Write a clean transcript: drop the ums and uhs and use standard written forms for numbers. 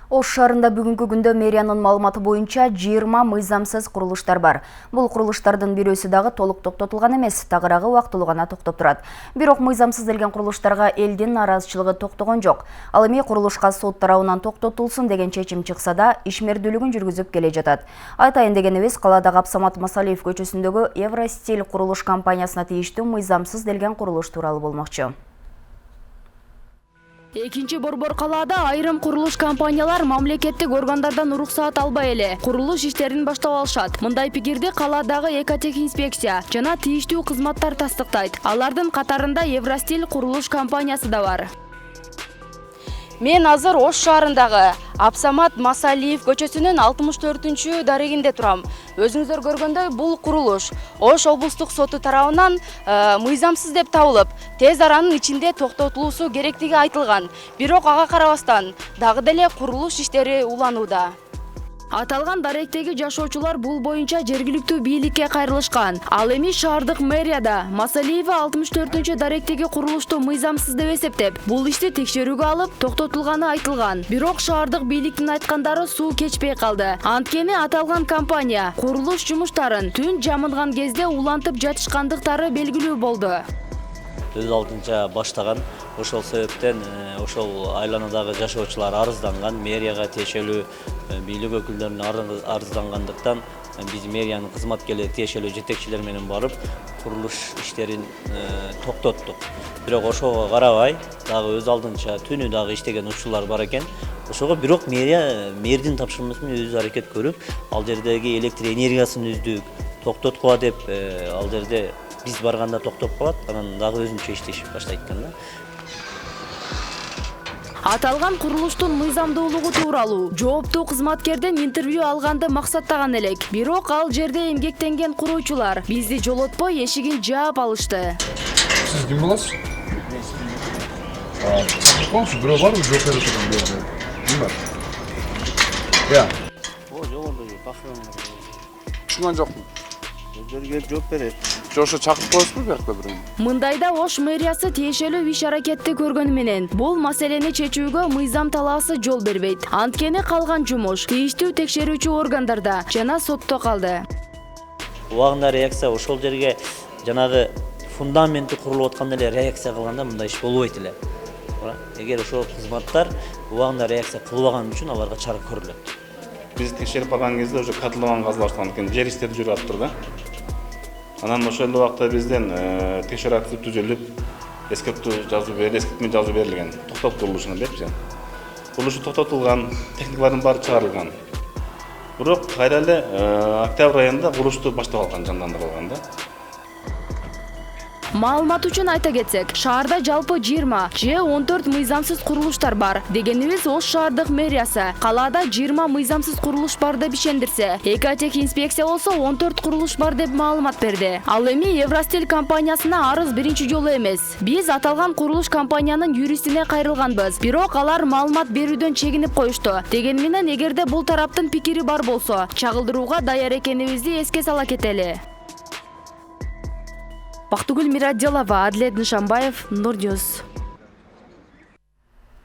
Ош шаарында бүгүнкү күндө мэриянын маалыматы боюнча 20 мыйзамсыз курулуштар бар. Бул курулуштардын бирөөсү дагы толук токтотулган эмес, тагыраагы убактылуу гана токтоп турат. Бирок мыйзамсыз делген курулуштарга элдин нараазычылыгы токтогон жок. Ал эми курулушка сот тарабынан токтотулсун деген чечим чыкса да, ишмердүүлүгүн жүргүзүп келе жатат. Айтайын дегенибиз, каладагы Абсамат Масалиев көчөсүндөгү Евростиль курулуш компаниясына тийиштүү мыйзамсыз делген курулуш тууралуу болмокчу. Экинчи борбор калаада айрым курулуш компаниялар мамлекеттик органдардан уруксаат албай эле курулуш иштерин баштап алышат. Мындай пикирди каладагы экотехинспекция жана тийиштүү кызматтар тастыктайт. Алардын катарында Евростиль курулуш компаниясы да бар. Мен азыр Ош шаарындагы Абсамат Масалиев көчөсүнүн 64-чү дарегинде турам. Өзүңүздөр көргөндөй, бул курулуш Ош облустук соту тарабынан мыйзамсыз деп табылып, тез аранын ичинде токтотулуусу керектиги айтылган. Бирок ага карабастан, дагы деле курулуш иштери уланууда. Аталган даректеги жашоочулар бул боюнча жергиликтүү бийликке кайрылышкан. Ал эми шаардык мэрияда Масалиев 64-чү даректеги курулушту мыйзамсыз деп эсептеп, бул ишти текшерүүгө алып, токтотулганы айтылган. Бирок шаардык бийликтин айткандары суу кечпей калды. Анткени аталган компания курулуш жумуштарын түн жамылган кезде улантып жатышкандыктары белгилүү болду. Өз алдынча баштаган, ошол себептен ошол айланадагы жашоочулар арызданган, мэрияга тиешелүү бийлик өкүлдөрүнө арыздангандыктан биз мэриянын кызматкерлери тиешелүү жетекчилер менен барып курулуш иштерин токтоттук. Бирок ошого карабай, дагы өз алдынча түнү дагы иштеген учурлар бар экен. Ошого бирок мэрдин тапшырмасын өзү аракет көрүп, ал жердеги электр энергиясын үздүк, токтоткула деп ал жерде биз барганда токтоп калат, анан дагы өзүнчө иштешип баштайт экен да. Аталган курулуштун мыйзамдуулугу тууралуу жооптуу кызматкерден интервью алганды максаттаган элек. Бирок ал жерде эмгектенген куруучулар бизди жолотпой эшигин жаап алышты. Сиз ким болосуз? Чакырткансыз, бирөө барбы жооп берип турган жерде? Ким бар? Я. Жогоруда бакырам. Түшүнгөн жокмун. Өздөрү келип жооп берет. Ошо чакырып коесузбу биякта бирөө? Мындайда Ош мэриясы тиешелүү иш-аракетти көргөнү менен бул маселени чечүүгө мыйзам талаасы жол бербейт. Анткени калган жумуш тийиштүү текшерүүчү органдарда жана сотто калды. Убагында реакция ошол жерге жанагы фундаменти курулуп атканда эле реакция кылганда мындай иш болбойт эле. Эгер ошол кызматтар убагында реакция кылбаган үчүн аларга чара көрүлөт. Биз текшерип барган кезде уже катылган казылаштан экен, жер иштери жүрүп атыптыр да. Анан ошол убакта бизден текшерүү акты түзүлүп, эскертме жазуу берилген. Токтотулушуна депчи. Курулушу токтотулган, техникалардын баары чыгарылган. Бирок кайра эле октябрь айында курулушту баштап алган, жандандырылган да. Маалымат үчүн айта кетсек, шаарда жалпы 20 же 14 мыйзамсыз курулуштар бар. Дегенибиз, Ош шаардык мэриясы калаада 20 мыйзамсыз курулуш бар деп ишендирсе, экотехинспекция болсо 14 курулуш бар деп маалымат берди. Ал эми Евростиль компаниясына арыз биринчи жолу эмес. Биз аталган курулуш компаниянын юристине кайрылганбыз. Бирок алар маалымат берүүдөн чегинип коюшту. Деген менен, эгерде бул тараптын пикири бар болсо, чагылдырууга даяр экенибизди эске сала кетели. Бактыгүл Мирадилова, Адлет Нышанбаев, Нур Ньюс.